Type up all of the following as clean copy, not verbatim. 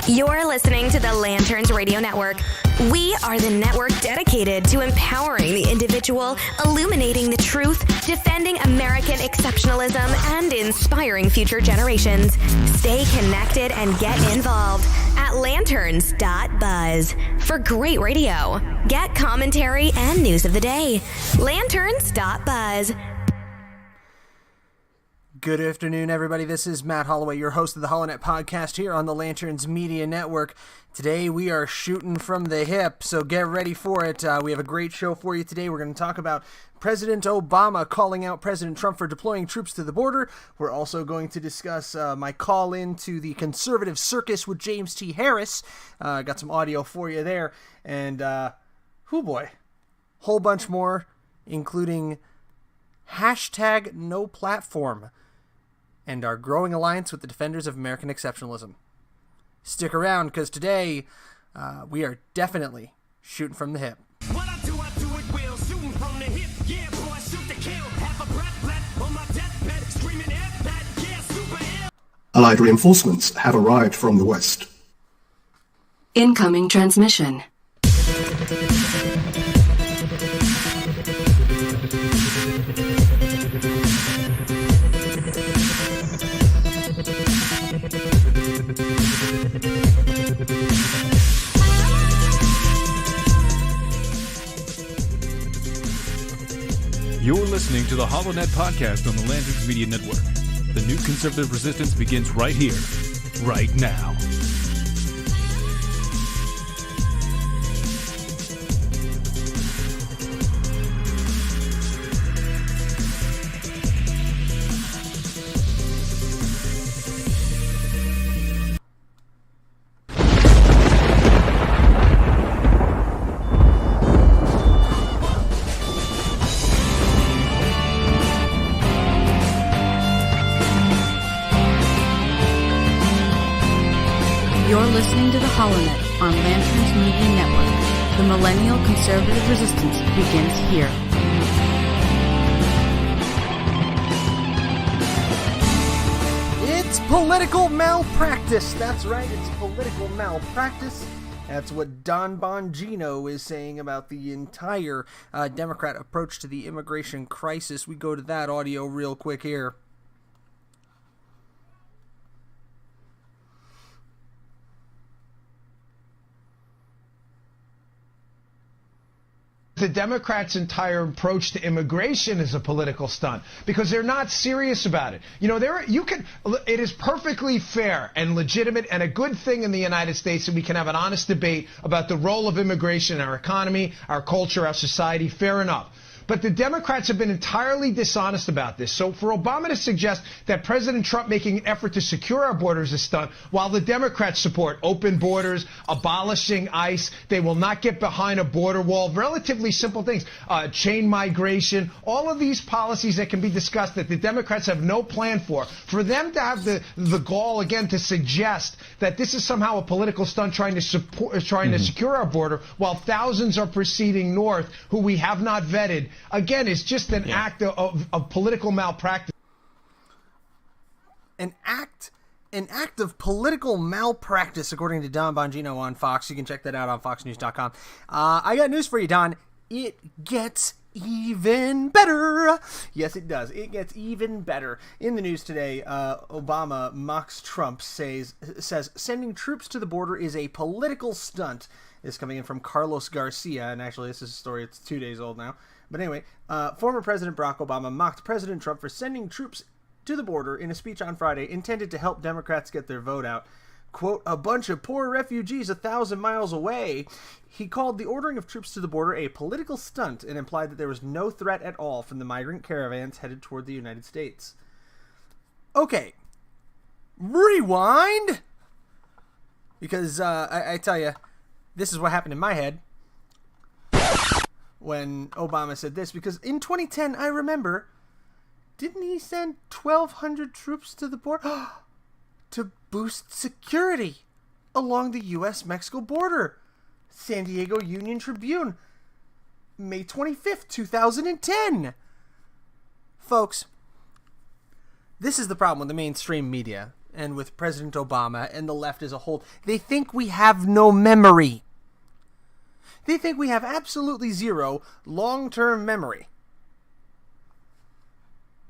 You're listening to the Lanterns Radio Network. We are the network dedicated to empowering the individual, illuminating the truth, defending American exceptionalism, and inspiring future generations. Stay connected and get involved at lanterns.buzz for great radio. Get commentary and news of the day. Lanterns.buzz. Good afternoon, everybody. This is Matt Holloway, your host of the HoloNet podcast here on the Lanterns Media Network. Today we are shooting from the hip, so get ready for it. We have a great show for you today. We're going to talk about President Obama calling out President Trump for deploying troops to the border. We're also going to discuss my call in to the conservative circus with James T. Harris. Got some audio for you there. And, whole bunch more, including hashtag no platform and our growing alliance with the defenders of American exceptionalism. Stick around, because today we are definitely shooting from the hip. What I do it well. Shooting from the hip, yeah, boy, shoot to kill. Have a breath left on my deathbed, screaming F that, yeah, super F. Allied reinforcements have arrived from the west. Incoming transmission. You're listening to the HoloNet podcast on the Lanterns Media Network. The new conservative resistance begins right here, right now. You're listening to the HoloNet on Lanterns Media Network. The millennial conservative resistance begins here. It's political malpractice. That's right, it's political malpractice. That's what Don Bongino is saying about the entire Democrat approach to the immigration crisis. We go to that audio real quick here. The Democrats' entire approach to immigration is a political stunt because they're not serious about it. You know, it is perfectly fair and legitimate and a good thing in the United States that we can have an honest debate about the role of immigration in our economy, our culture, our society. Fair enough. But the Democrats have been entirely dishonest about this. So for Obama to suggest that President Trump making an effort to secure our borders is a stunt, while the Democrats support open borders, abolishing ICE, they will not get behind a border wall, relatively simple things, chain migration, all of these policies that can be discussed that the Democrats have no plan for them to have the gall again to suggest that this is somehow a political stunt trying to secure our border while thousands are proceeding north who we have not vetted. Again, it's just an act of political malpractice. An act of political malpractice, according to Don Bongino on Fox. You can check that out on foxnews.com. I got news for you, Don. It gets even better. Yes, it does. It gets even better. In the news today, Obama mocks Trump, says sending troops to the border is a political stunt. Is coming in from Carlos Garcia, and actually this is a story, it's 2 days old now. But anyway, former President Barack Obama mocked President Trump for sending troops to the border in a speech on Friday intended to help Democrats get their vote out. Quote, a bunch of poor refugees 1,000 miles away. He called the ordering of troops to the border a political stunt and implied that there was no threat at all from the migrant caravans headed toward the United States. Okay, rewind! Because I tell you, this is what happened in my head when Obama said this, because in 2010, I remember, didn't he send 1,200 troops to the border to boost security along the U.S.-Mexico border? San Diego Union Tribune, May 25th, 2010. Folks, this is the problem with the mainstream media. and with President Obama and the left as a whole. They think we have no memory. They think we have absolutely zero long-term memory.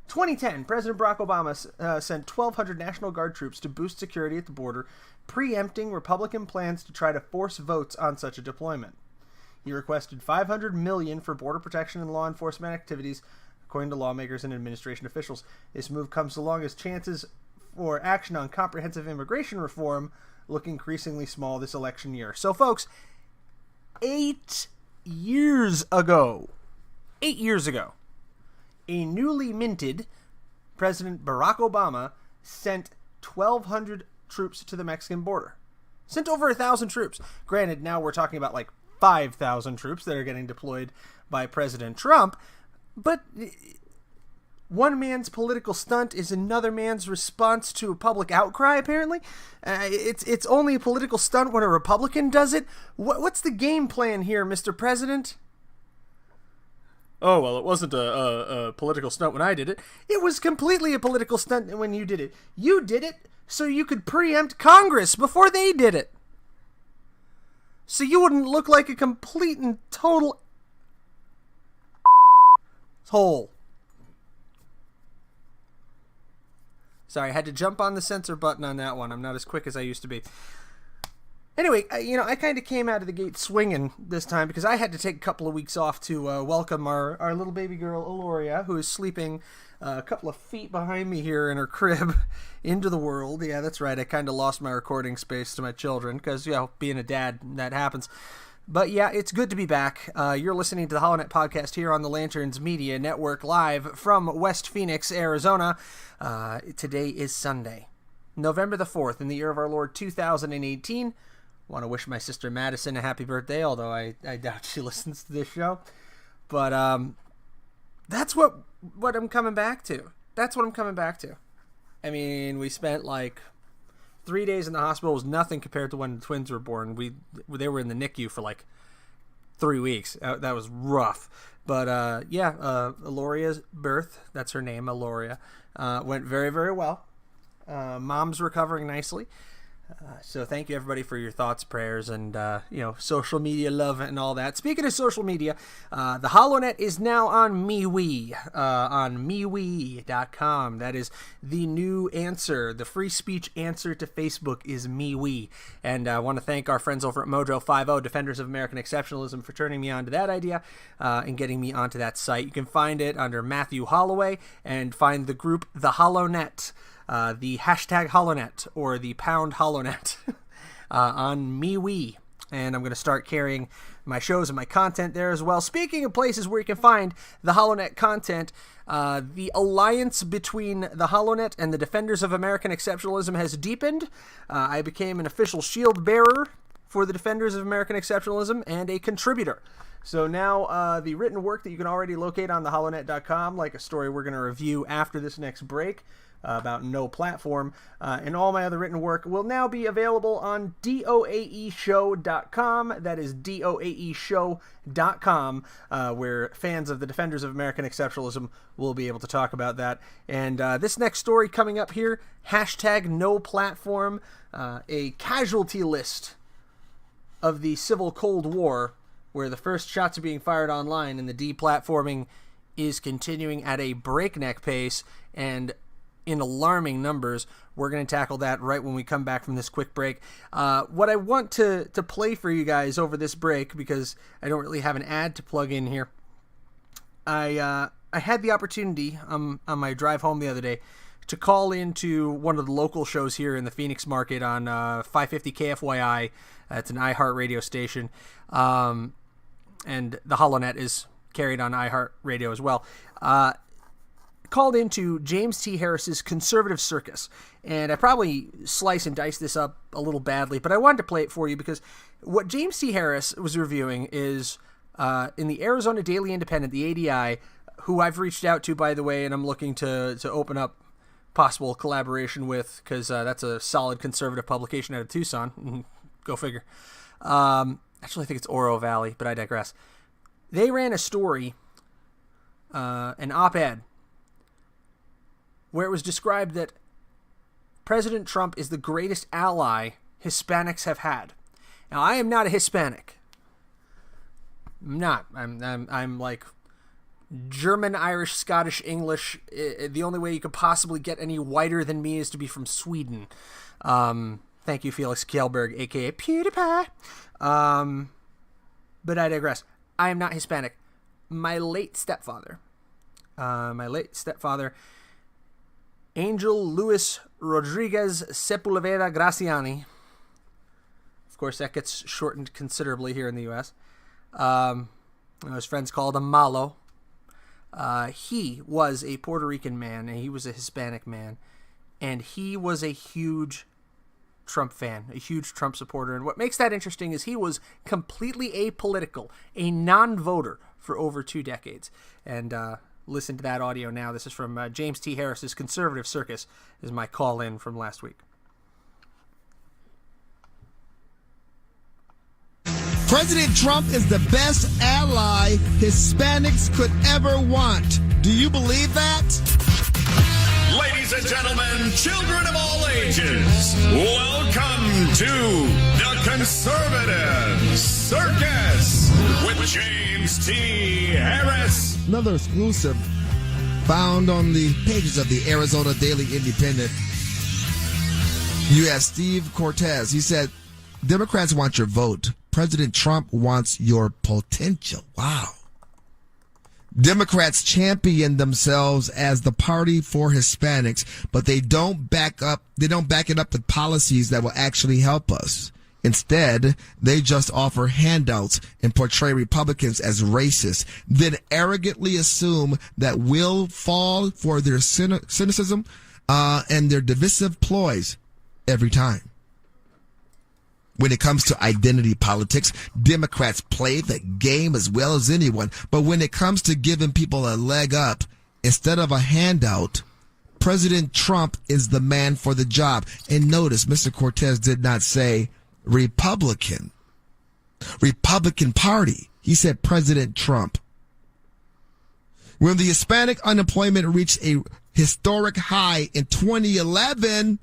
2010, President Barack Obama sent 1,200 National Guard troops to boost security at the border, preempting Republican plans to try to force votes on such a deployment. He requested $500 million for border protection and law enforcement activities, according to lawmakers and administration officials. This move comes along as chances for action on comprehensive immigration reform look increasingly small this election year. So, folks, 8 years ago, a newly minted President Barack Obama sent 1,200 troops to the Mexican border. Sent over 1,000 troops. Granted, now we're talking about like 5,000 troops that are getting deployed by President Trump. But one man's political stunt is another man's response to a public outcry, apparently. It's only a political stunt when a Republican does it. What's the game plan here, Mr. President? Oh, well, it wasn't a political stunt when I did it. It was completely a political stunt when you did it. You did it so you could preempt Congress before they did it. So you wouldn't look like a complete and total hole. Sorry, I had to jump on the censor button on that one. I'm not as quick as I used to be. Anyway, I kind of came out of the gate swinging this time because I had to take a couple of weeks off to welcome our little baby girl, Aloria, who is sleeping a couple of feet behind me here in her crib, into the world. Yeah, that's right. I kind of lost my recording space to my children because, being a dad, that happens. But yeah, it's good to be back. You're listening to the HoloNet podcast here on the Lanterns Media Network, live from West Phoenix, Arizona. Today is Sunday, November the 4th, in the year of our Lord 2018. Want to wish my sister Madison a happy birthday, although I doubt she listens to this show. But that's what I'm coming back to. That's what I'm coming back to. I mean, we spent like 3 days in the hospital. It was nothing compared to when the twins were born. They were in the NICU for like 3 weeks. That was rough. But Aloria's birth, that's her name, Aloria, went very, very well. Mom's recovering nicely. So thank you, everybody, for your thoughts, prayers, and, social media love and all that. Speaking of social media, the HoloNet is now on MeWe, on MeWe.com. That is the new answer. The free speech answer to Facebook is MeWe. And I want to thank our friends over at Mojo50, Defenders of American Exceptionalism, for turning me on to that idea and getting me onto that site. You can find it under Matthew Holloway and find the group The HoloNet. The hashtag HoloNet or the pound HoloNet on MeWe. And I'm going to start carrying my shows and my content there as well. Speaking of places where you can find the HoloNet content, the alliance between the HoloNet and the Defenders of American Exceptionalism has deepened. I became an official shield bearer for the Defenders of American Exceptionalism and a contributor. So now the written work that you can already locate on theholonet.com, like a story we're going to review after this next break, about no platform, and all my other written work will now be available on doaeshow.com. That is doaeshow.com, where fans of the Defenders of American Exceptionalism will be able to talk about that. And this next story coming up here, hashtag no platform, a casualty list of the civil Cold War, where the first shots are being fired online and the deplatforming is continuing at a breakneck pace and in alarming numbers. We're going to tackle that right when we come back from this quick break. What I want to play for you guys over this break, because I don't really have an ad to plug in here, I had the opportunity on my drive home the other day to call into one of the local shows here in the Phoenix market on 550 KFYI. It's an iHeart radio station, and the HoloNet is carried on iHeart radio as well. Called into James T. Harris's Conservative Circus, and I probably slice and dice this up a little badly, but I wanted to play it for you because what James T. Harris was reviewing is in the Arizona Daily Independent, the ADI, who I've reached out to, by the way, and I'm looking to open up possible collaboration with, because that's a solid conservative publication out of Tucson. Go figure. Actually, I think it's Oro Valley, but I digress. They ran a story, an op-ed, where it was described that President Trump is the greatest ally Hispanics have had. Now, I am not a Hispanic. I'm not. I'm like German, Irish, Scottish, English. The only way you could possibly get any whiter than me is to be from Sweden. Thank you, Felix Kjellberg, a.k.a. PewDiePie. But I digress. I am not Hispanic. My late stepfather, Angel Luis Rodriguez Sepulveda Graciani. Of course, that gets shortened considerably here in the U.S. His friends called him Malo. He was a Puerto Rican man, and he was a Hispanic man, and he was a huge Trump fan, a huge Trump supporter. And what makes that interesting is he was completely apolitical, a non-voter for over 2 decades. And listen to that audio now. This is from James T. Harris's Conservative Circus, is my call-in from last week. President Trump is the best ally Hispanics could ever want. Do you believe that? Ladies and gentlemen, children of all ages, welcome to the Conservative Circus with James T. Harris. Another exclusive found on the pages of the Arizona Daily Independent. You have Steve Cortez. He said, Democrats want your vote. President Trump wants your potential. Wow. Democrats champion themselves as the party for Hispanics, but they don't back it up with policies that will actually help us. Instead, they just offer handouts and portray Republicans as racist, then arrogantly assume that we'll fall for their cynicism and their divisive ploys every time. When it comes to identity politics, Democrats play the game as well as anyone. But when it comes to giving people a leg up, instead of a handout, President Trump is the man for the job. And notice, Mr. Cortez did not say Republican Party. He said President Trump. When the Hispanic unemployment reached a historic high in 2011,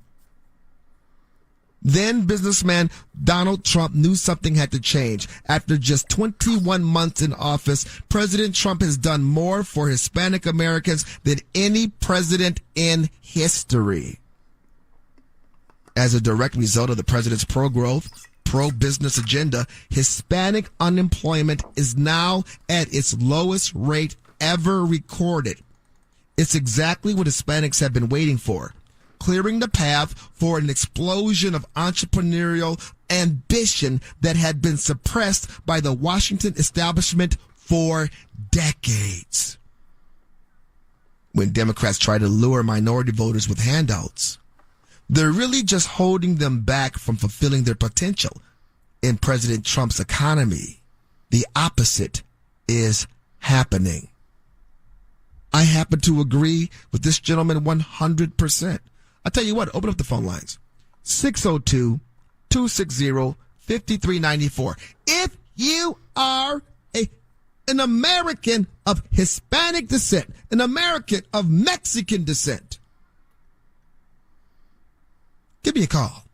then businessman Donald Trump knew something had to change. After just 21 months in office, President Trump has done more for Hispanic Americans than any president in history. As a direct result of the president's pro-growth, pro-business agenda, Hispanic unemployment is now at its lowest rate ever recorded. It's exactly what Hispanics have been waiting for, clearing the path for an explosion of entrepreneurial ambition that had been suppressed by the Washington establishment for decades. When Democrats try to lure minority voters with handouts, they're really just holding them back from fulfilling their potential. In President Trump's economy, the opposite is happening. I happen to agree with this gentleman 100%. I'll tell you what, open up the phone lines. 602-260-5394. If you are an American of Hispanic descent, an American of Mexican descent, give me a call.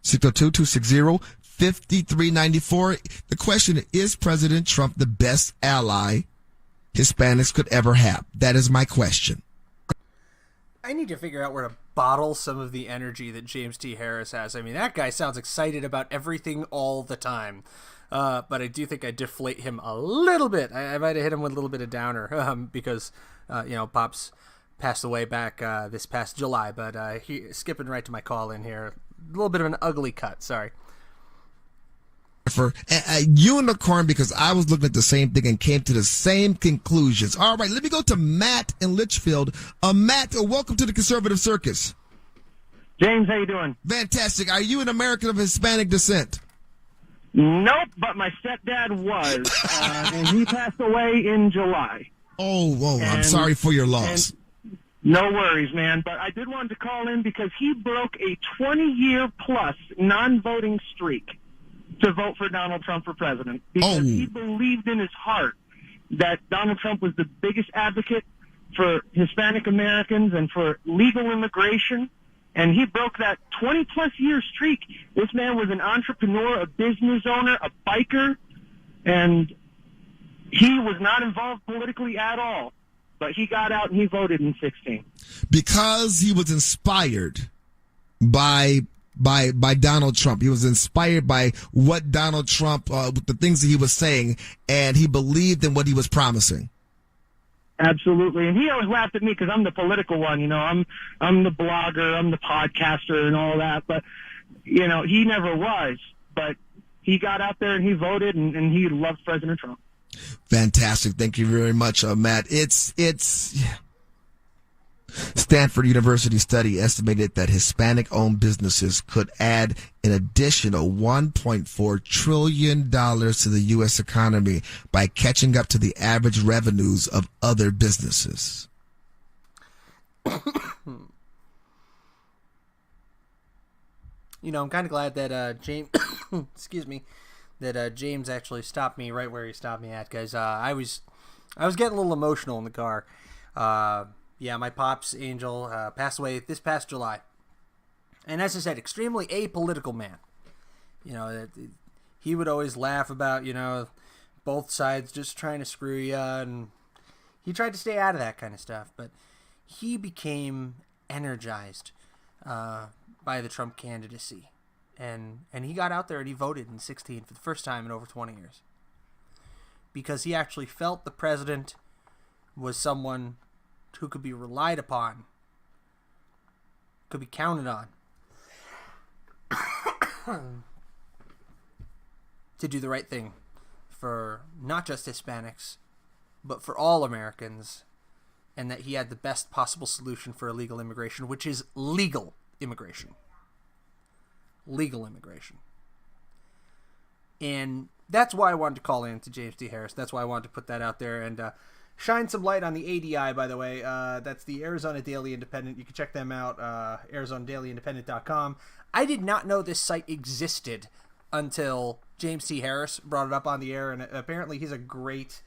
602-260-5394. The question is President Trump the best ally Hispanics could ever have? That is my question. I need to figure out where to bottle some of the energy that James T. Harris has. I mean, that guy sounds excited about everything all the time. But I do think I deflate him a little bit. I might have hit him with a little bit of downer because, Pops passed away back this past July. But skipping right to my call in here. A little bit of an ugly cut. Sorry. For a unicorn, because I was looking at the same thing and came to the same conclusions. All right, let me go to Matt in Litchfield. Matt, welcome to the Conservative Circus. James, how you doing? Fantastic. Are you an American of Hispanic descent? Nope, but my stepdad was, and he passed away in July. I'm sorry for your loss. No worries, man. But I did want to call in because he broke a 20-year-plus non-voting streak to vote for Donald Trump for president because he believed in his heart that Donald Trump was the biggest advocate for Hispanic Americans and for legal immigration And he broke that 20-plus year streak. This man was an entrepreneur, a business owner, a biker, and he was not involved politically at all. But he got out and he voted in 2016. Because he was inspired by Donald Trump. He was inspired by what Donald Trump, the things that he was saying, and he believed in what he was promising. Absolutely. And he always laughed at me because I'm the political one. You know, I'm the blogger, I'm the podcaster and all that. But, you know, he never was. But he got out there and he voted, and he loved President Trump. Fantastic. Thank you very much, Matt. It's Stanford University study estimated that Hispanic-owned businesses could add an additional $1.4 trillion to the U.S. economy by catching up to the average revenues of other businesses. You know, I'm kind of glad that James, excuse me, that James actually stopped me right where he stopped me at, because I was getting a little emotional in the car. Yeah, my pops, Angel, passed away this past July. And as I said, extremely apolitical man. You know, he would always laugh about, you know, both sides just trying to screw you, and he tried to stay out of that kind of stuff. But he became energized by the Trump candidacy. And he got out there and he voted in 2016 for the first time in over 20 years. Because he actually felt the president was someone who could be relied upon, could be counted on to do the right thing for not just Hispanics, but for all Americans, and that he had the best possible solution for illegal immigration, which is legal immigration. Legal immigration. And that's why I wanted to call in to James T. Harris. That's why I wanted to put that out there and shine some light on the ADI, by the way. That's the Arizona Daily Independent. You can check them out, ArizonaDailyIndependent.com. I did not know this site existed until James T. Harris brought it up on the air, and apparently he's a great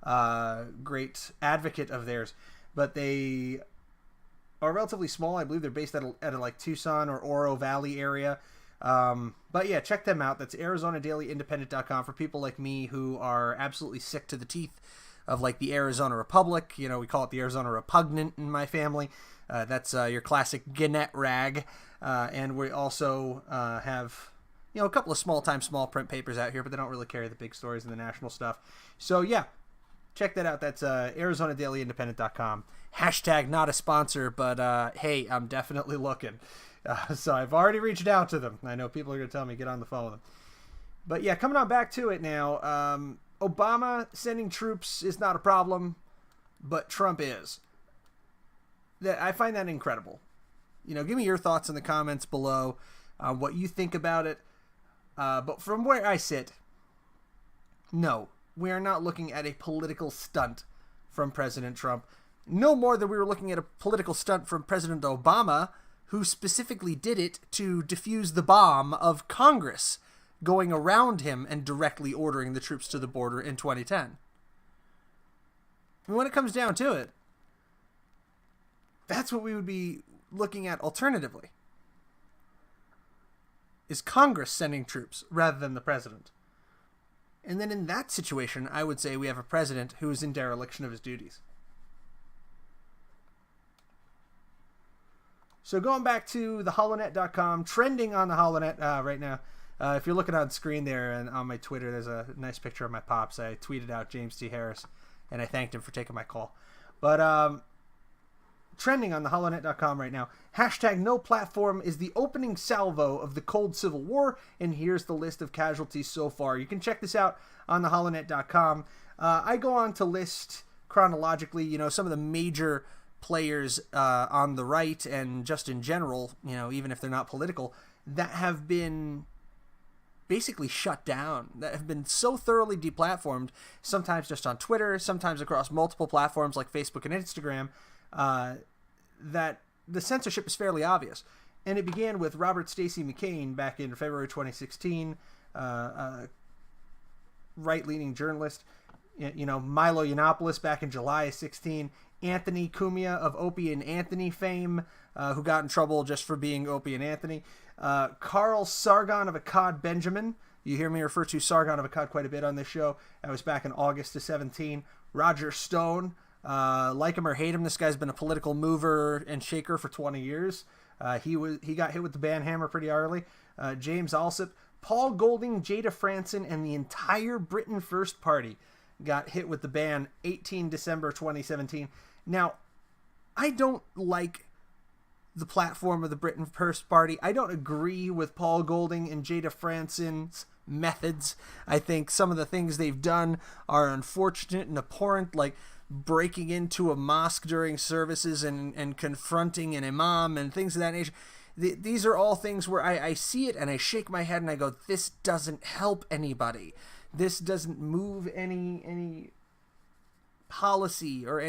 advocate of theirs. But they are relatively small. I believe they're based at a like Tucson or Oro Valley area. But yeah, check them out. That's ArizonaDailyIndependent.com for people like me who are absolutely sick to the teeth of like the Arizona Republic. You know, we call it the Arizona Repugnant in my family. That's your classic Gannett rag. And we also have, you know, a couple of small print papers out here, but they don't really carry the big stories and the national stuff. So yeah, check that out. That's ArizonaDailyIndependent.com. Hashtag not a sponsor, but hey, I'm definitely looking. So I've already reached out to them. I know people are going to tell me get on the phone with them. But yeah, coming on back to it now. Obama sending troops is not a problem, but Trump is. I find that incredible. You know, give me your thoughts in the comments below on what you think about it. But from where I sit, no, we are not looking at a political stunt from President Trump. No more than we were looking at a political stunt from President Obama, who specifically did it to defuse the bomb of Congress going around him and directly ordering the troops to the border in 2010. And when it comes down to it, that's what we would be looking at alternatively. Is Congress sending troops rather than the president? And then in that situation, I would say we have a president who is in dereliction of his duties. So going back to theholonet.com, trending on the Holonet right now. If you're looking on screen there and on my Twitter, there's a nice picture of my pops. I tweeted out James T. Harris, and I thanked him for taking my call. But trending on theholonet.com right now, hashtag no platform is the opening salvo of the cold civil war, and here's the list of casualties so far. You can check this out on theholonet.com. I go on to list chronologically, you know, some of the major players on the right and just in general, you know, even if they're not political, that have been basically shut down, that have been so thoroughly deplatformed, sometimes just on Twitter, sometimes across multiple platforms like Facebook and Instagram, that the censorship is fairly obvious. And it began with Robert Stacey McCain back in February 2016, right-leaning journalist. You know, Milo Yiannopoulos back in July of 16, Anthony Cumia of Opie and Anthony fame, who got in trouble just for being Opie and Anthony. Carl Sargon of Akkad Benjamin. You hear me refer to Sargon of Akkad quite a bit on this show. That was back in August of 17. Roger Stone. Like him or hate him, this guy's been a political mover and shaker for 20 years. He got hit with the ban hammer pretty early. James Alsop. Paul Golding, Jada Franson, and the entire Britain First Party got hit with the ban 18 December 2017. Now, I don't like the platform of the Britain First Party. I don't agree with Paul Golding and Jada Franson's methods. I think some of the things they've done are unfortunate and abhorrent, like breaking into a mosque during services and confronting an imam and things of that nature. These are all things where I see it and I shake my head and I go, this doesn't help anybody. This doesn't move any policy or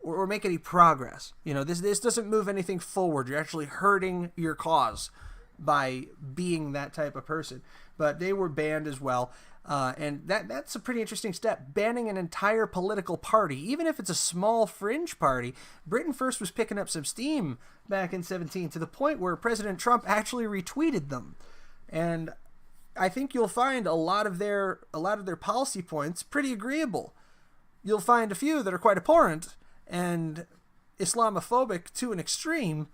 or make any progress. You know, this doesn't move anything forward. You're actually hurting your cause by being that type of person. But they were banned as well. And that's a pretty interesting step. Banning an entire political party, even if it's a small fringe party. Britain First was picking up some steam back in 17 to the point where President Trump actually retweeted them. And I think you'll find a lot of their policy points pretty agreeable. You'll find a few that are quite abhorrent and Islamophobic to an extreme.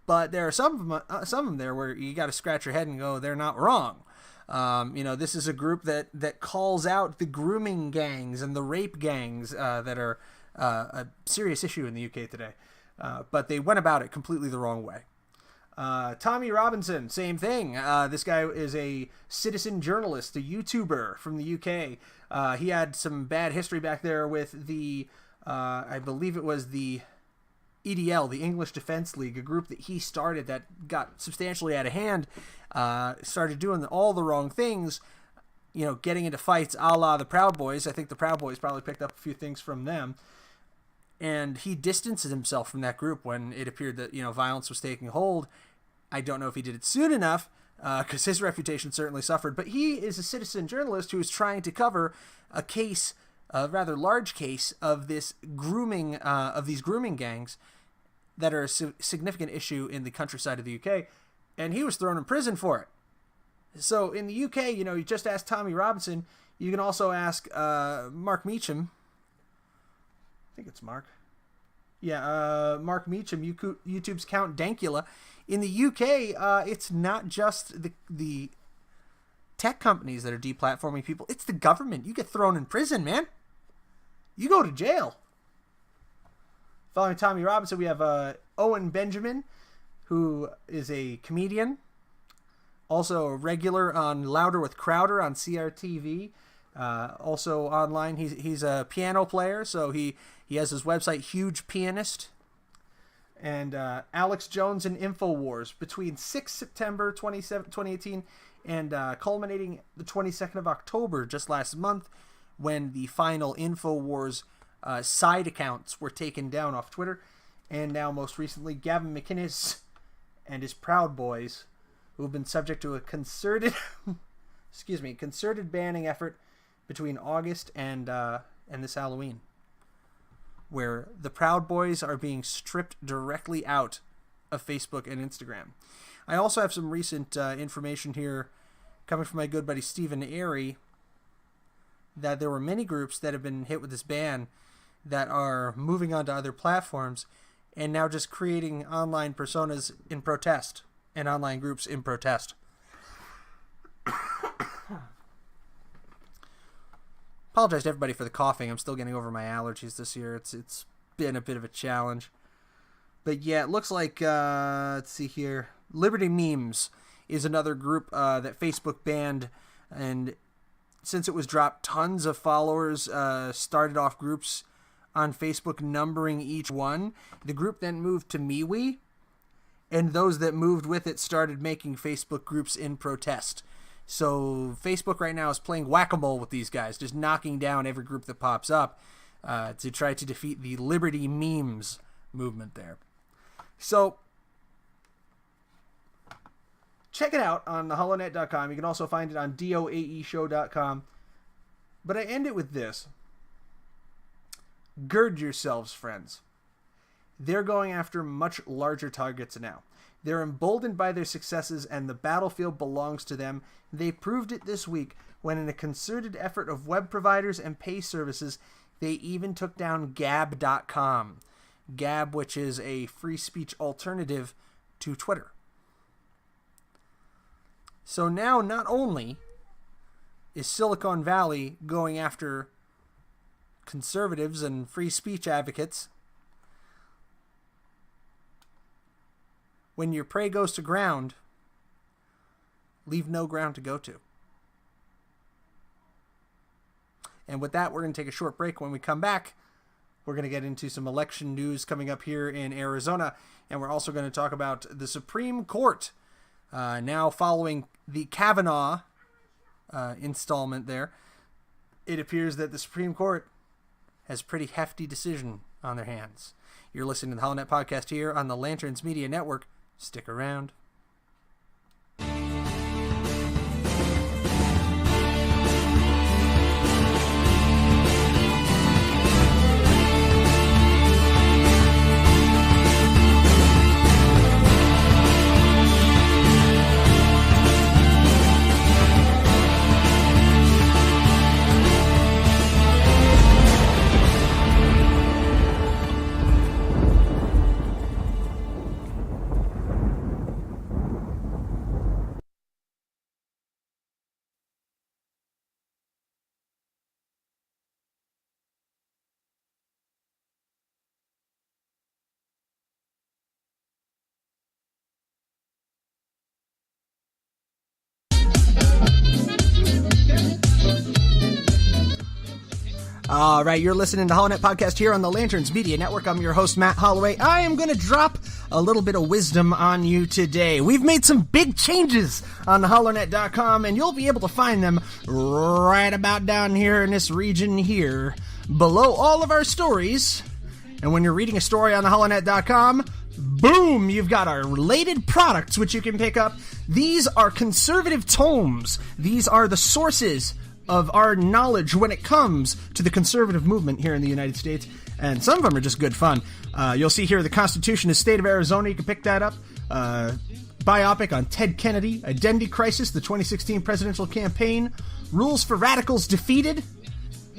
But there are some of them there where you got to scratch your head and go, they're not wrong. This is a group that calls out the grooming gangs and the rape gangs that are a serious issue in the UK today. But they went about it completely the wrong way. Tommy Robinson, same thing. This guy is a citizen journalist, a YouTuber from the UK. He had some bad history back there with the, I believe it was the EDL, the English Defense League, a group that he started that got substantially out of hand, started doing all the wrong things, getting into fights a la the Proud Boys. I think the Proud Boys probably picked up a few things from them. And he distanced himself from that group when it appeared that, violence was taking hold. I don't know if he did it soon enough, because his reputation certainly suffered. But he is a citizen journalist who is trying to cover a case, a rather large case, of this grooming, of these grooming gangs that are a significant issue in the countryside of the UK. And he was thrown in prison for it. So in the UK, you just ask Tommy Robinson. You can also ask Mark Meacham. I think it's Mark. Yeah, Mark Meacham, YouTube's Count Dankula. In the UK, it's not just the tech companies that are deplatforming people. It's the government. You get thrown in prison, man. You go to jail. Following Tommy Robinson, we have Owen Benjamin, who is a comedian. Also a regular on Louder with Crowder on CRTV. Also online, he's a piano player, so he has his website, Huge Pianist. And Alex Jones and InfoWars between 6 September 2018 and culminating the 22nd of October, just last month, when the final InfoWars side accounts were taken down off Twitter. And now most recently, Gavin McInnes and his Proud Boys, who have been subject to a concerted banning effort between August and this Halloween, where the Proud Boys are being stripped directly out of Facebook and Instagram. I also have some recent information here coming from my good buddy Stephen Airy that there were many groups that have been hit with this ban that are moving on to other platforms and now just creating online personas in protest and online groups in protest. Apologize to everybody for the coughing. I'm still getting over my allergies this year. It's been a bit of a challenge. But yeah, it looks like, let's see here, Liberty Memes is another group that Facebook banned, and since it was dropped, tons of followers started off groups on Facebook, numbering each one. The group then moved to MeWe, and those that moved with it started making Facebook groups in protest. So Facebook right now is playing whack-a-mole with these guys, just knocking down every group that pops up to try to defeat the Liberty Memes movement there. So check it out on theholownet.com. You can also find it on doaeshow.com. But I end it with this. Gird yourselves, friends. They're going after much larger targets now. They're emboldened by their successes, and the battlefield belongs to them. They proved it this week when, in a concerted effort of web providers and pay services, they even took down Gab.com. Gab, which is a free speech alternative to Twitter. So now, not only is Silicon Valley going after conservatives and free speech advocates, when your prey goes to ground, leave no ground to go to. And with that, we're going to take a short break. When we come back, we're going to get into some election news coming up here in Arizona. And we're also going to talk about the Supreme Court. Now following the Kavanaugh installment there, it appears that the Supreme Court has a pretty hefty decision on their hands. You're listening to the HoloNet Podcast here on the Lanterns Media Network. Stick around. All right, you're listening to HoloNet Podcast here on the Lanterns Media Network. I'm your host, Matt Holloway. I am going to drop a little bit of wisdom on you today. We've made some big changes on the holonet.com, and you'll be able to find them right about down here in this region here, below all of our stories. And when you're reading a story on the holonet.com, boom, you've got our related products, which you can pick up. These are conservative tomes. These are the sources of our knowledge when it comes to the conservative movement here in the United States, and some of them are just good fun. You'll see here the Constitution of the State of Arizona. You can pick that up. Biopic on Ted Kennedy, Identity Crisis, the 2016 presidential campaign, Rules for Radicals Defeated,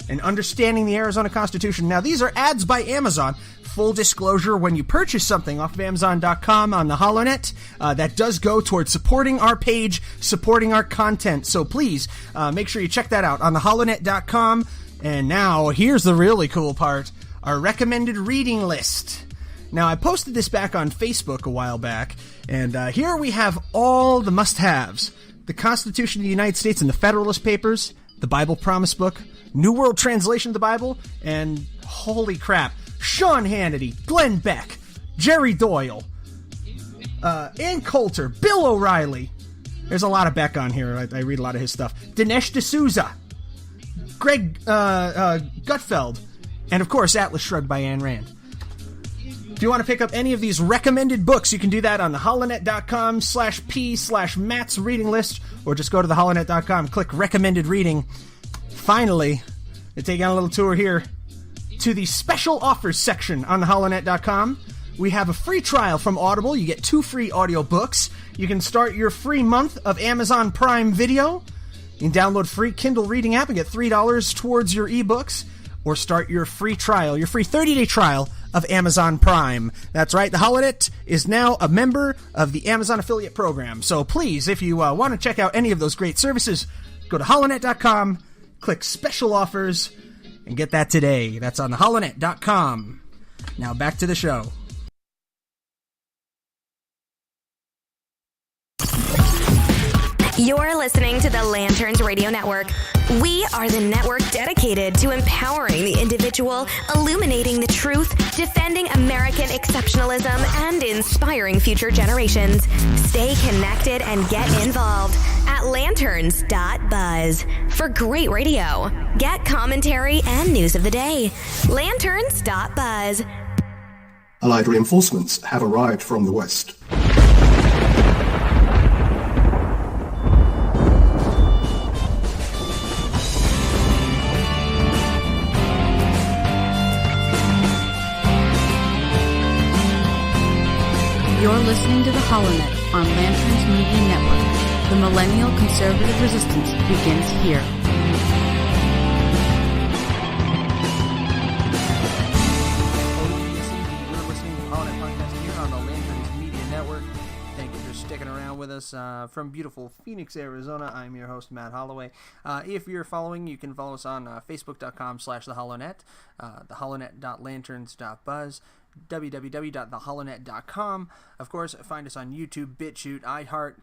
and Understanding the Arizona Constitution. Now, these are ads by Amazon. Full disclosure, when you purchase something off of Amazon.com on the HoloNet, that does go towards supporting our page, supporting our content. So please, make sure you check that out on the holonet.com. And now, here's the really cool part, our recommended reading list. Now, I posted this back on Facebook a while back, and here we have all the must-haves. The Constitution of the United States and the Federalist Papers, the Bible Promise Book, New World Translation of the Bible, and holy crap, Sean Hannity, Glenn Beck, Jerry Doyle, Ann Coulter, Bill O'Reilly. There's a lot of Beck on here. I read a lot of his stuff. Dinesh D'Souza, Greg Gutfeld, and of course Atlas Shrugged by Ayn Rand. If you want to pick up any of these recommended books, you can do that on the holonet.com/p/Matt's reading list, or just go to the holonet.com, click recommended reading. Finally, to take on a little tour here to the special offers section on the holonet.com. We have a free trial from Audible. You get 2 free audiobooks. You can start your free month of Amazon Prime Video. You can download free Kindle reading app and get $3 towards your ebooks, or start your free trial, your free 30-day trial of Amazon Prime. That's right, the HoloNet is now a member of the Amazon affiliate program. So please, if you want to check out any of those great services, go to holonet.com, click special offers, and get that today. That's on the holonet.com. Now back to the show. You're listening to the Lanterns Radio Network. We are the network dedicated to empowering the individual, illuminating the truth, defending American exceptionalism, and inspiring future generations. Stay connected and get involved at lanterns.buzz for great radio. Get commentary and news of the day. Lanterns.buzz. Allied reinforcements have arrived from the west. You're listening to the HoloNet on Lanterns Media Network. The millennial conservative resistance begins here. You're listening to the HoloNet podcast here on the Lanterns Media Network. Thank you for sticking around with us from beautiful Phoenix, Arizona. I'm your host, Matt Holloway. If you're following, you can follow us on facebook.com/theholonet, theholonet.lanterns.buzz, www.theholonet.com. Of course, find us on YouTube, BitChute, iHeart,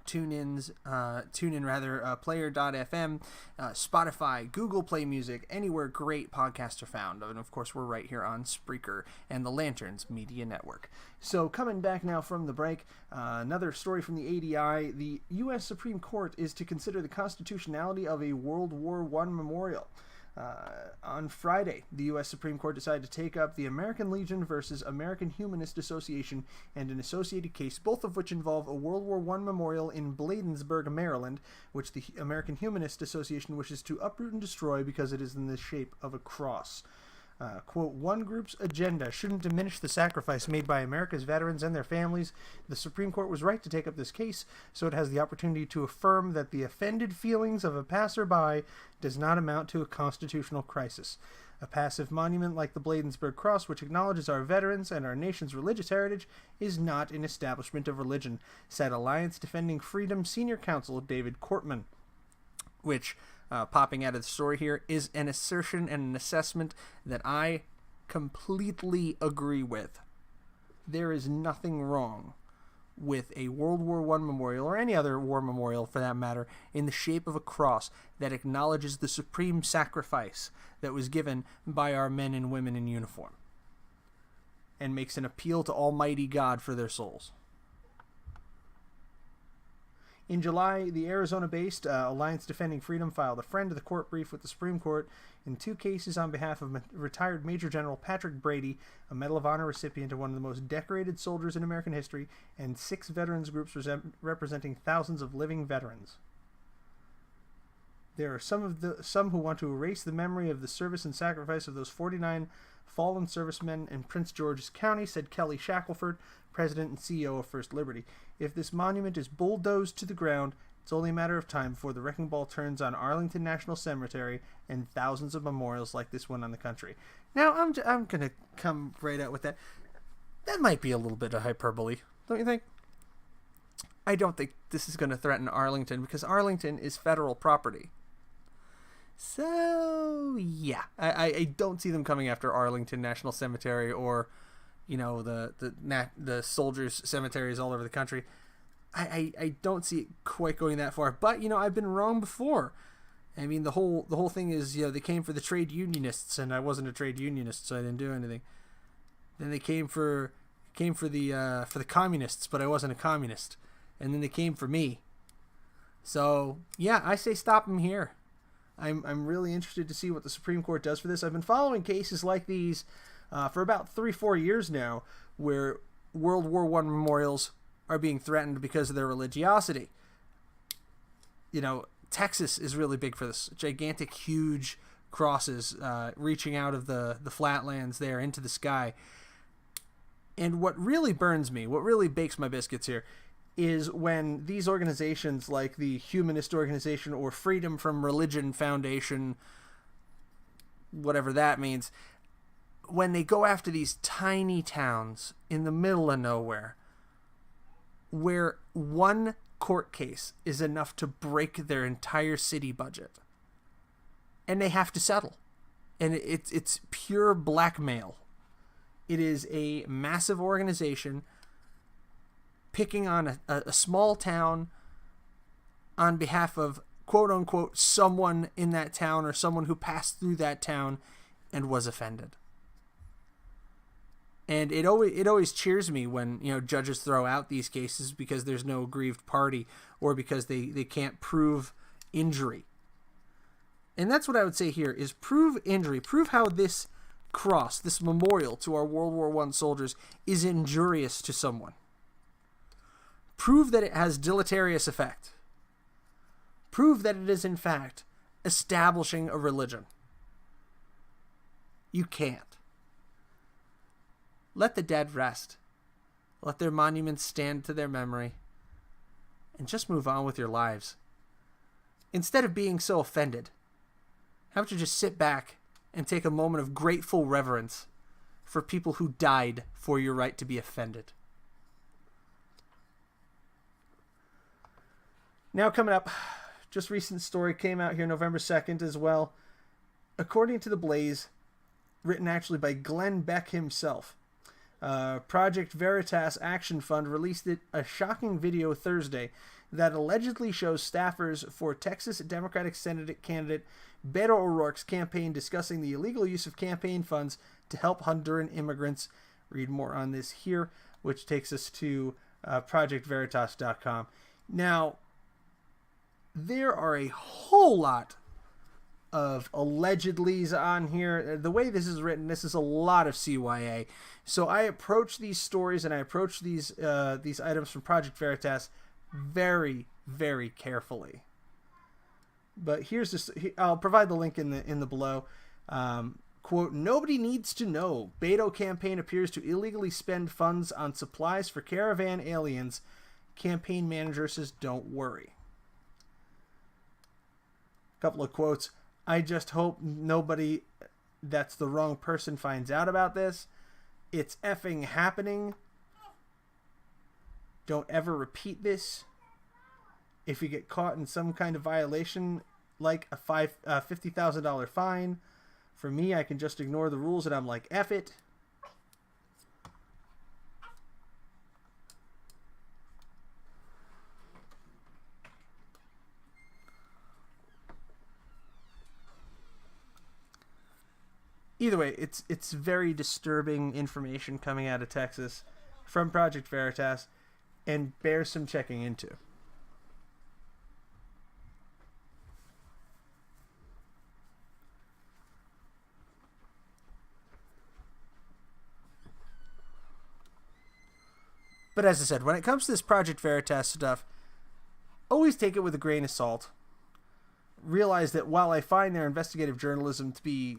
Player.fm, Spotify, Google Play Music, anywhere great podcasts are found. And of course, we're right here on Spreaker and the Lanterns Media Network. So coming back now from the break, another story from the ADI. The U.S. Supreme Court is to consider the constitutionality of a World War I memorial. On Friday, the U.S. Supreme Court decided to take up the American Legion versus American Humanist Association and an associated case, both of which involve a World War I memorial in Bladensburg, Maryland, which the American Humanist Association wishes to uproot and destroy because it is in the shape of a cross. Quote, one group's agenda shouldn't diminish the sacrifice made by America's veterans and their families. The Supreme Court was right to take up this case, so it has the opportunity to affirm that the offended feelings of a passerby does not amount to a constitutional crisis. A passive monument like the Bladensburg Cross, which acknowledges our veterans and our nation's religious heritage, is not an establishment of religion, said Alliance Defending Freedom Senior Counsel David Cortman, which... popping out of the story here is an assertion and an assessment that I completely agree with. There is nothing wrong with a World War I memorial, or any other war memorial for that matter, in the shape of a cross that acknowledges the supreme sacrifice that was given by our men and women in uniform and makes an appeal to Almighty God for their souls. In July, the Arizona-based Alliance Defending Freedom filed a friend of the court brief with the Supreme Court in two cases on behalf of retired Major General Patrick Brady, a Medal of Honor recipient and one of the most decorated soldiers in American history, and 6 veterans groups representing thousands of living veterans. There are some who want to erase the memory of the service and sacrifice of those 49 fallen servicemen in Prince George's County, said Kelly Shackelford, president and CEO of First Liberty. If this monument is bulldozed to the ground, it's only a matter of time before the wrecking ball turns on Arlington National Cemetery and thousands of memorials like this one on the country. Now, I'm going to come right out with that. That might be a little bit of hyperbole, don't you think? I don't think this is going to threaten Arlington because Arlington is federal property. So, yeah, I don't see them coming after Arlington National Cemetery or, you know, the soldiers' cemeteries all over the country. I don't see it quite going that far. But, you know, I've been wrong before. I mean, the whole thing is, you know, they came for the trade unionists, and I wasn't a trade unionist, so I didn't do anything. Then they came for the communists, but I wasn't a communist. And then they came for me. So, yeah, I say stop them here. I'm really interested to see what the Supreme Court does for this. I've been following cases like these for about 3-4 years now, where World War I memorials are being threatened because of their religiosity. You know, Texas is really big for this. Gigantic, huge crosses reaching out of the flatlands there into the sky. And what really burns me, what really bakes my biscuits here, is when these organizations like the Humanist Organization or Freedom from Religion Foundation, whatever that means, when they go after these tiny towns in the middle of nowhere where one court case is enough to break their entire city budget and they have to settle. And it's pure blackmail. It is a massive organization picking on a small town on behalf of, quote-unquote, someone in that town or someone who passed through that town and was offended. And it always cheers me when, you know, judges throw out these cases because there's no aggrieved party or because they can't prove injury. And that's what I would say here is prove injury. Prove how this cross, this memorial to our World War I soldiers is injurious to someone. Prove that it has deleterious effect. Prove that it is, in fact, establishing a religion. You can't. Let the dead rest. let their monuments stand to their memory, and just move on with your lives. Instead of being so offended, how about you just sit back and take a moment of grateful reverence for people who died for your right to be offended. Now coming up, just recent story came out here November 2nd as well. According to The Blaze, written actually by Glenn Beck himself, Project Veritas Action Fund released a shocking video Thursday that allegedly shows staffers for Texas Democratic Senate candidate Beto O'Rourke's campaign discussing the illegal use of campaign funds to help Honduran immigrants. Read more on this here, which takes us to ProjectVeritas.com. Now, there are a whole lot of allegedlys on here. The way this is written, this is a lot of CYA. So I approach these stories and I approach these items from Project Veritas very, very carefully. But here's this. I'll provide the link in the below. Quote, nobody needs to know. Beto campaign appears to illegally spend funds on supplies for caravan aliens. Campaign manager says, don't worry. Couple of quotes. I just hope nobody that's the wrong person finds out about this. It's effing happening. Don't ever repeat this. If you get caught in some kind of violation, like a $50,000 fine, for me, I can just ignore the rules and I'm like, F it. Either way, it's very disturbing information coming out of Texas from Project Veritas and bears some checking into. But as I said, when it comes to this Project Veritas stuff, always take it with a grain of salt. Realize that while I find their investigative journalism to be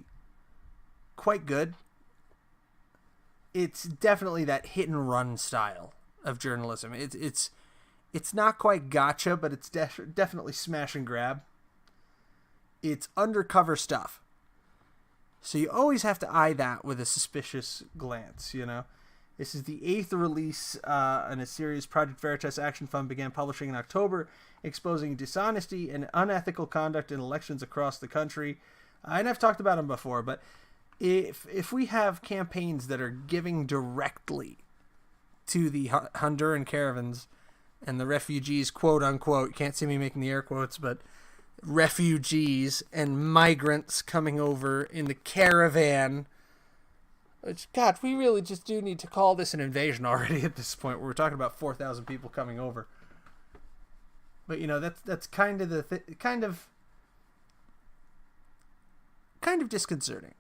quite good, it's definitely that hit and run style of journalism. It's not quite gotcha, but it's definitely smash and grab. It's undercover stuff. So you always have to eye that with a suspicious glance, you know. This is the 8th release in a series Project Veritas Action Fund began publishing in October, exposing dishonesty and unethical conduct in elections across the country. And I've talked about them before, but if we have campaigns that are giving directly to the Honduran caravans and the refugees, quote unquote, you can't see me making the air quotes, but refugees and migrants coming over in the caravan, which, God, we really just do need to call this an invasion already at this point, where we're talking about 4,000 people coming over. But, you know, that's kind of kind of disconcerting.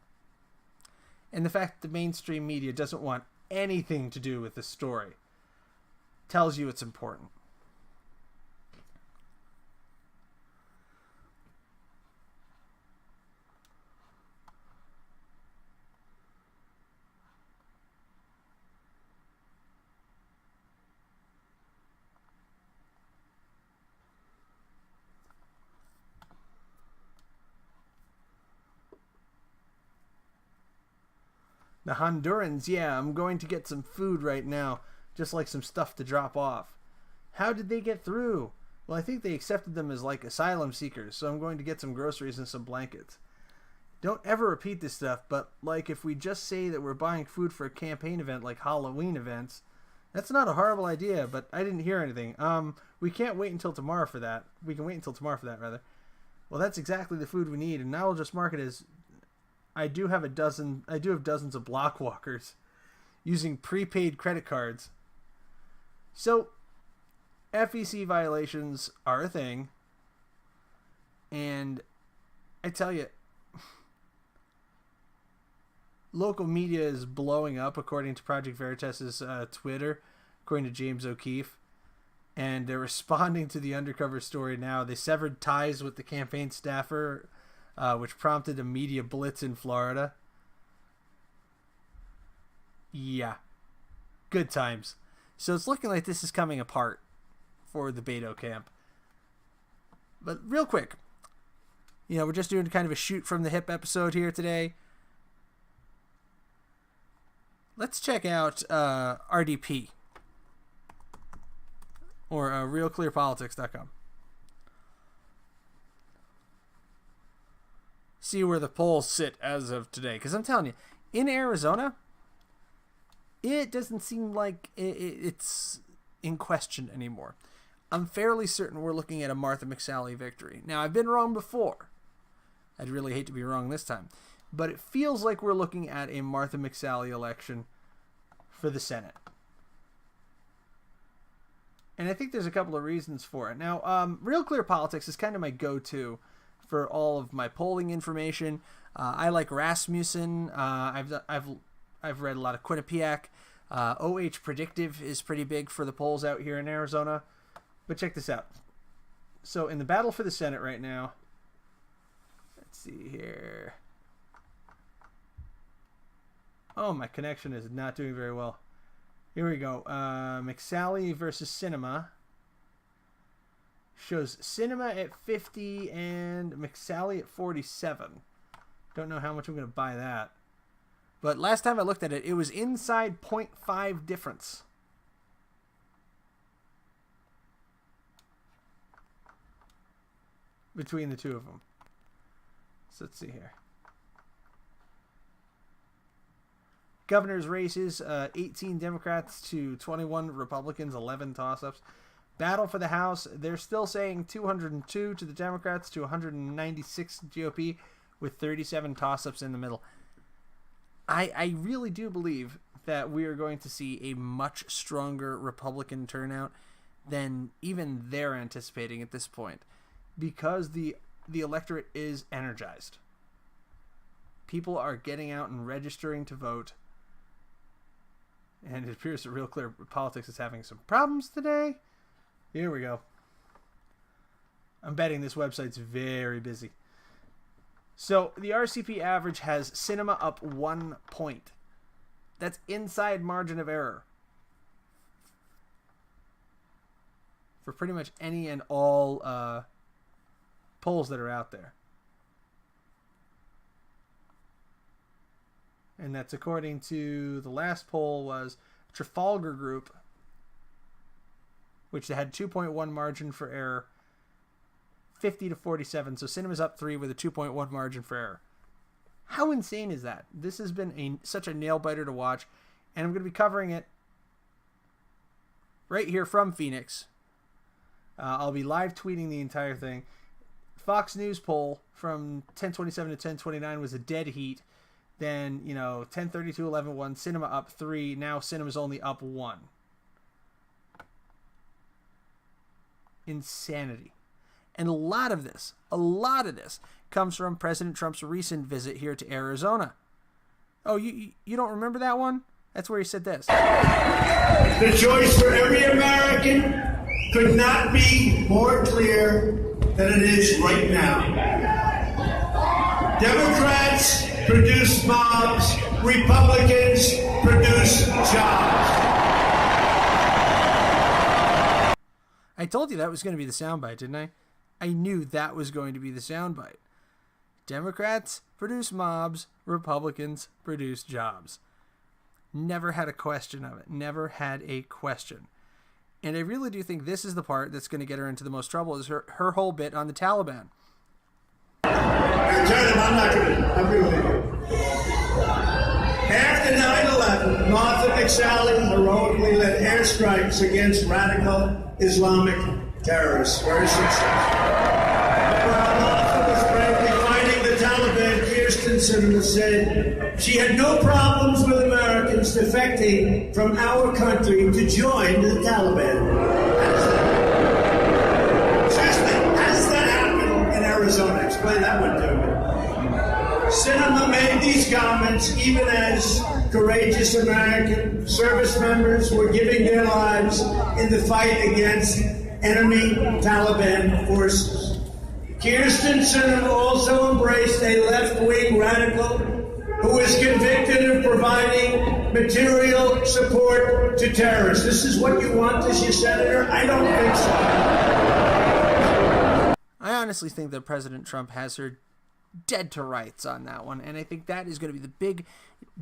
And the fact that the mainstream media doesn't want anything to do with this story tells you it's important. The Hondurans, yeah, I'm going to get some food right now, just like some stuff to drop off. How did they get through? Well, I think they accepted them as like asylum seekers, so I'm going to get some groceries and some blankets. Don't ever repeat this stuff, but like if we just say that we're buying food for a campaign event like Halloween events, that's not a horrible idea, but I didn't hear anything. We can't wait until tomorrow for that. We can wait until tomorrow for that, rather. Well, that's exactly the food we need, and now we'll just mark it as I do have dozens of block walkers using prepaid credit cards. So, FEC violations are a thing. And I tell you, local media is blowing up, according to Project Veritas's Twitter, according to James O'Keefe. And they're responding to the undercover story now. They severed ties with the campaign staffer, which prompted a media blitz in Florida. Yeah. Good times. So it's looking like this is coming apart for the Beto camp. But real quick, we're just doing kind of a shoot from the hip episode here today. Let's check out RDP, or realclearpolitics.com. See where the polls sit as of today. Because I'm telling you, in Arizona, it doesn't seem like it's in question anymore. I'm fairly certain we're looking at a Martha McSally victory. Now, I've been wrong before. I'd really hate to be wrong this time. But it feels like we're looking at a Martha McSally election for the Senate. And I think there's a couple of reasons for it. Now, Real Clear Politics is kind of my go-to for all of my polling information. I like Rasmussen. I've read a lot of Quinnipiac. OH Predictive is pretty big for the polls out here in Arizona. But check this out. So in the battle for the Senate right now, let's see here. Oh, my connection is not doing very well. Here we go. McSally versus Sinema. Shows Sinema at 50 and McSally at 47. Don't know how much I'm going to buy that. But last time I looked at it, it was inside 0.5 difference. Between the two of them. So let's see here. Governor's races, 18 Democrats to 21 Republicans, 11 toss-ups. Battle for the House, they're still saying 202 to the Democrats to 196 GOP with 37 toss-ups in the middle. I really do believe that we are going to see a much stronger Republican turnout than even they're anticipating at this point, because the electorate is energized. People are getting out and registering to vote. And it appears that Real Clear Politics is having some problems today. Here we go. I'm betting this website's very busy. So the RCP average has Sinema up 1 point. That's inside margin of error for pretty much any and all polls that are out there. And that's according to the last poll was Trafalgar Group, which had 2.1 margin for error, 50 to 47. So Sinema's up 3 with a 2.1 margin for error. How insane is that? This has been such a nail biter to watch, and I'm going to be covering it right here from Phoenix. I'll be live tweeting the entire thing. Fox News poll from 10:27 to 10:29 was a dead heat. Then, 10:32, 11:1, Sinema up 3. Now Sinema's only up 1. Insanity. And a lot of this comes from President Trump's recent visit here to Arizona. Oh, you don't remember that one? That's where he said this. The choice for every American could not be more clear than it is right now. Democrats produce mobs, Republicans produce jobs. I told you that was going to be the soundbite, didn't I? I knew that was going to be the soundbite. Democrats produce mobs, Republicans produce jobs. Never had a question of it. Never had a question. And I really do think this is the part that's going to get her into the most trouble, is her whole bit on the Taliban. I'm really good. After 9/11, Martha McSally heroically led airstrikes against radical Islamic terrorists. Very successful. While Martha was bravely fighting the Taliban, Kirsten Sinema said she had no problems with Americans defecting from our country to join the Taliban. Has that happened in Arizona? Explain that one to me. Sinema made these comments even as courageous American service members were giving their lives in the fight against enemy Taliban forces. Kirsten Sinema also embraced a left-wing radical who was convicted of providing material support to terrorists. This is what you want as your senator? I don't think so. I honestly think that President Trump has her dead to rights on that one, and I think that is going to be the big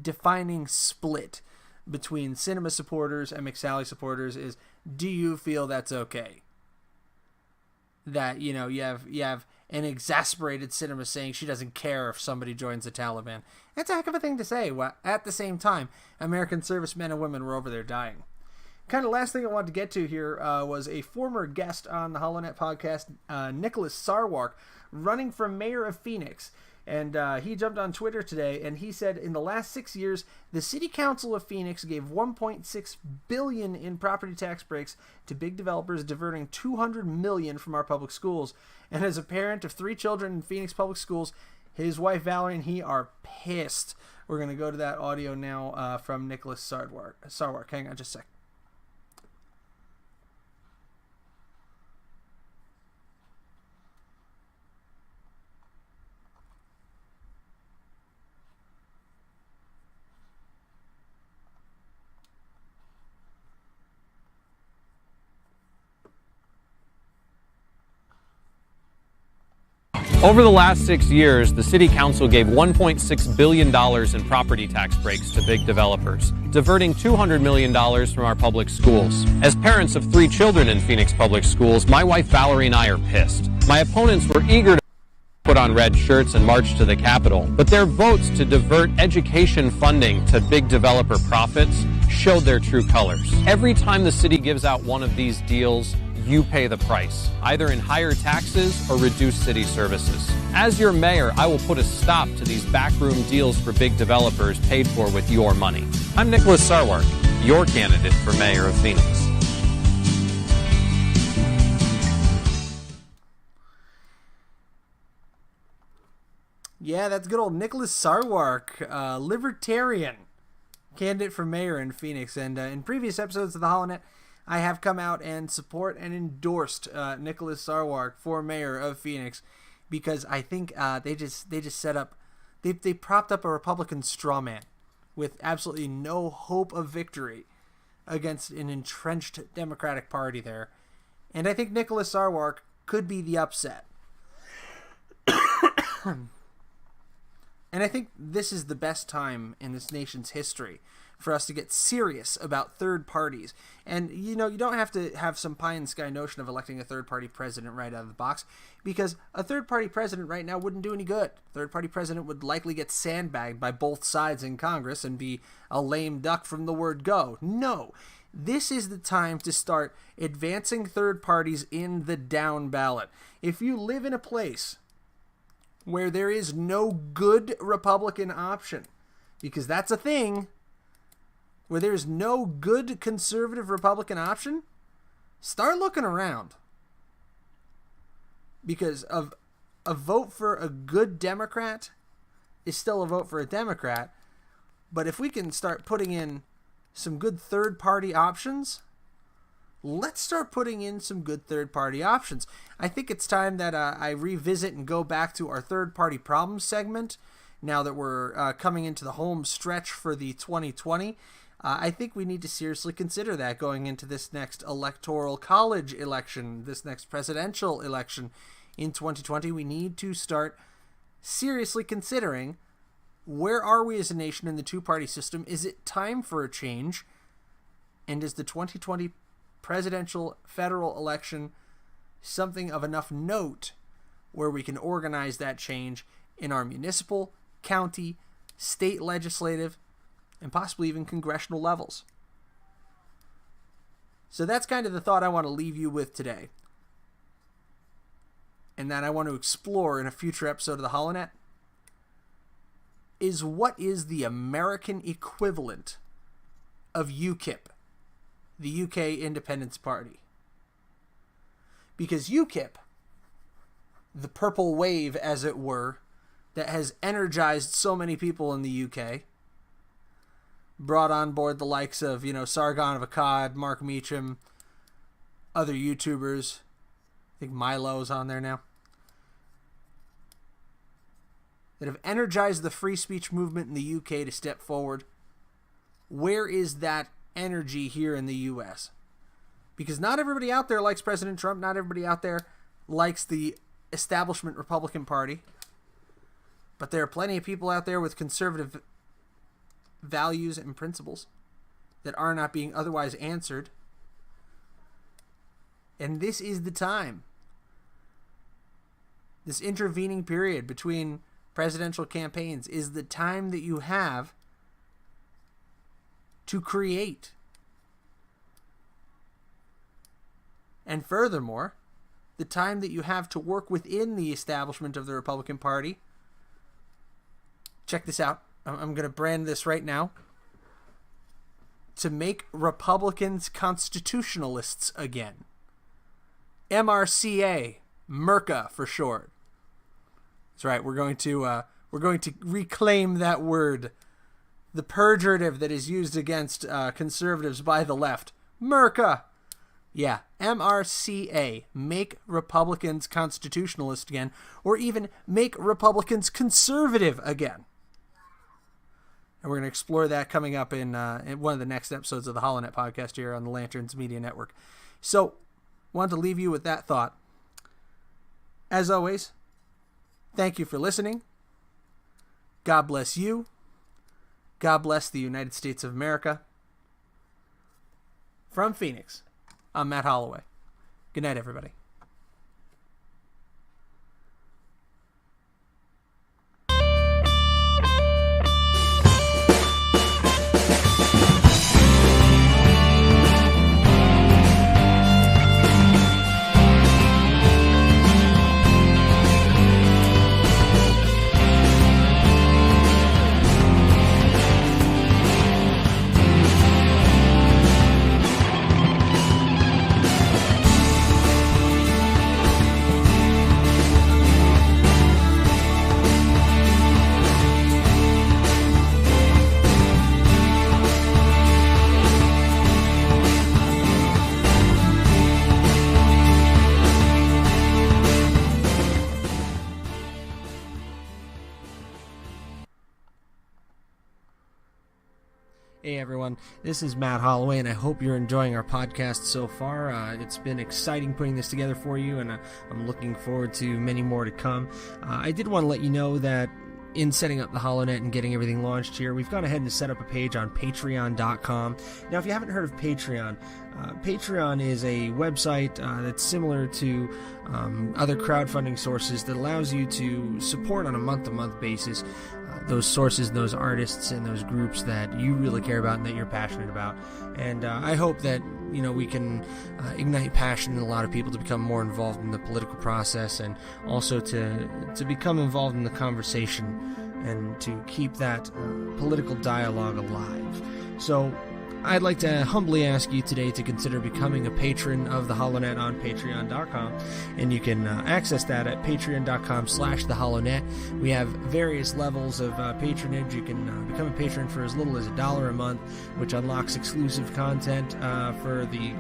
defining split between Sinema supporters and McSally supporters is, do you feel that's okay? That, you know, you have an exasperated Sinema saying she doesn't care if somebody joins the Taliban. That's a heck of a thing to say. At the same time, American servicemen and women were over there dying. Kind of last thing I wanted to get to here was a former guest on the HoloNet podcast, Nicholas Sarwark, running for mayor of Phoenix. And he jumped on Twitter today, and he said in the last 6 years, the City Council of Phoenix gave $1.6 billion in property tax breaks to big developers, diverting $200 million from our public schools. And as a parent of 3 children in Phoenix public schools, his wife Valerie and he are pissed. We're going to go to that audio now from Nicholas Sarwark. Hang on just a sec. Over the last 6 years, the City Council gave $1.6 billion in property tax breaks to big developers, diverting $200 million from our public schools. As parents of 3 children in Phoenix public schools, my wife Valerie and I are pissed. My opponents were eager to put on red shirts and march to the Capitol, but their votes to divert education funding to big developer profits showed their true colors. Every time the city gives out one of these deals, you pay the price, either in higher taxes or reduced city services. As your mayor, I will put a stop to these backroom deals for big developers paid for with your money. I'm Nicholas Sarwark, your candidate for mayor of Phoenix. Yeah, that's good old Nicholas Sarwark, libertarian candidate for mayor in Phoenix. And in previous episodes of the HoloNet, I have come out and support and endorsed Nicholas Sarwark for mayor of Phoenix because I think they just set up, they propped up a Republican straw man with absolutely no hope of victory against an entrenched Democratic Party there. And I think Nicholas Sarwark could be the upset. And I think this is the best time in this nation's history for us to get serious about third parties. And, you know, you don't have to have some pie-in-the-sky notion of electing a third-party president right out of the box, because a third-party president right now wouldn't do any good. Third-party president would likely get sandbagged by both sides in Congress and be a lame duck from the word go. No, this is the time to start advancing third parties in the down ballot. If you live in a place where there is no good Republican option, because that's a thing, where there's no good conservative Republican option, start looking around. Because a vote for a good Democrat is still a vote for a Democrat, but if we can start putting in some good third-party options, let's start putting in some good third-party options. I think it's time that I revisit and go back to our third-party problems segment, now that we're coming into the home stretch for the 2020. I think we need to seriously consider that going into this next electoral college election, this next presidential election in 2020. We need to start seriously considering, where are we as a nation in the two-party system? Is it time for a change? And is the 2020 presidential federal election something of enough note where we can organize that change in our municipal, county, state legislative, and possibly even congressional levels? So that's kind of the thought I want to leave you with today, and that I want to explore in a future episode of the HoloNet, is what is the American equivalent of UKIP, the UK Independence Party. Because UKIP, the purple wave as it were, that has energized so many people in the UK, brought on board the likes of, Sargon of Akkad, Mark Meacham, other YouTubers. I think Milo's on there now. That have energized the free speech movement in the UK to step forward. where is that energy here in the U.S.? Because not everybody out there likes President Trump. Not everybody out there likes the establishment Republican Party. But there are plenty of people out there with conservative values and principles that are not being otherwise answered. And this is the time. This intervening period between presidential campaigns is the time that you have to create. And furthermore, the time that you have to work within the establishment of the Republican Party. Check this out. I'm going to brand this right now. To make Republicans constitutionalists again. MRCA, MERCA for short. That's right. We're going to reclaim that word, the pejorative that is used against conservatives by the left. MERCA. Yeah, MRCA, make Republicans constitutionalist again, or even make Republicans conservative again. And we're going to explore that coming up in one of the next episodes of the HoloNet podcast here on the Lanterns Media Network. So, wanted to leave you with that thought. As always, thank you for listening. God bless you. God bless the United States of America. From Phoenix, I'm Matt Holloway. Good night, everybody. Hey everyone, this is Matt Holloway, and I hope you're enjoying our podcast so far. It's been exciting putting this together for you, and I'm looking forward to many more to come. I did want to let you know that in setting up the HoloNet and getting everything launched here, we've gone ahead and set up a page on Patreon.com. Now, if you haven't heard of Patreon, Patreon is a website that's similar to other crowdfunding sources that allows you to support on a month-to-month basis those sources, those artists, and those groups that you really care about and that you're passionate about. And I hope that we can ignite passion in a lot of people to become more involved in the political process, and also to become involved in the conversation and to keep that political dialogue alive. So I'd like to humbly ask you today to consider becoming a patron of the HoloNet on Patreon.com, and you can access that at Patreon.com/TheHoloNet. We have various levels of patronage. You can become a patron for as little as $1 a month, which unlocks exclusive content for the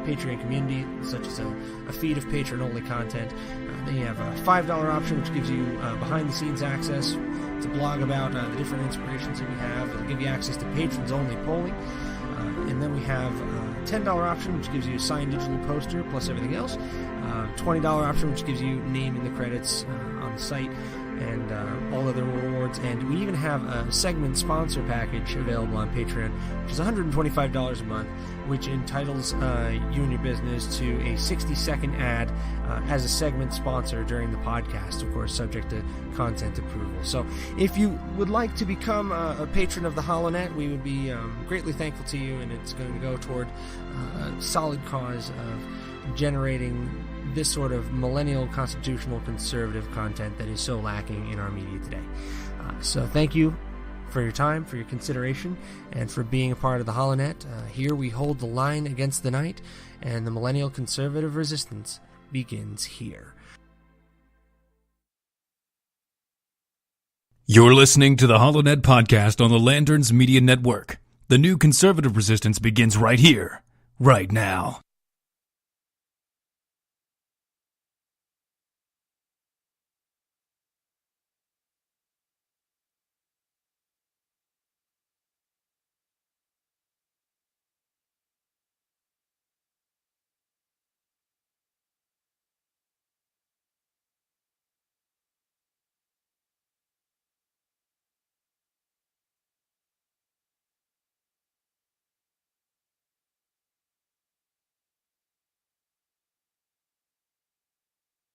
Patreon community, such as a feed of patron-only content. Then you have a $5 option, which gives you behind-the-scenes access to blog about the different inspirations that we have. It'll give you access to patrons-only polling. And then we have a $10 option, which gives you a signed digital poster plus everything else. $20 option, which gives you name in the credits on the site, and all other rewards. And we even have a segment sponsor package available on Patreon, which is $125 a month, which entitles you and your business to a 60-second ad as a segment sponsor during the podcast, of course, subject to content approval. So if you would like to become a patron of the HoloNet, we would be greatly thankful to you, and it's going to go toward a solid cause of generating this sort of millennial constitutional conservative content that is so lacking in our media today. So thank you for your time, for your consideration, and for being a part of the HoloNet. Here we hold the line against the night, and the millennial conservative resistance begins here. You're listening to the HoloNet podcast on the Lanterns Media Network. The new conservative resistance begins right here, right now.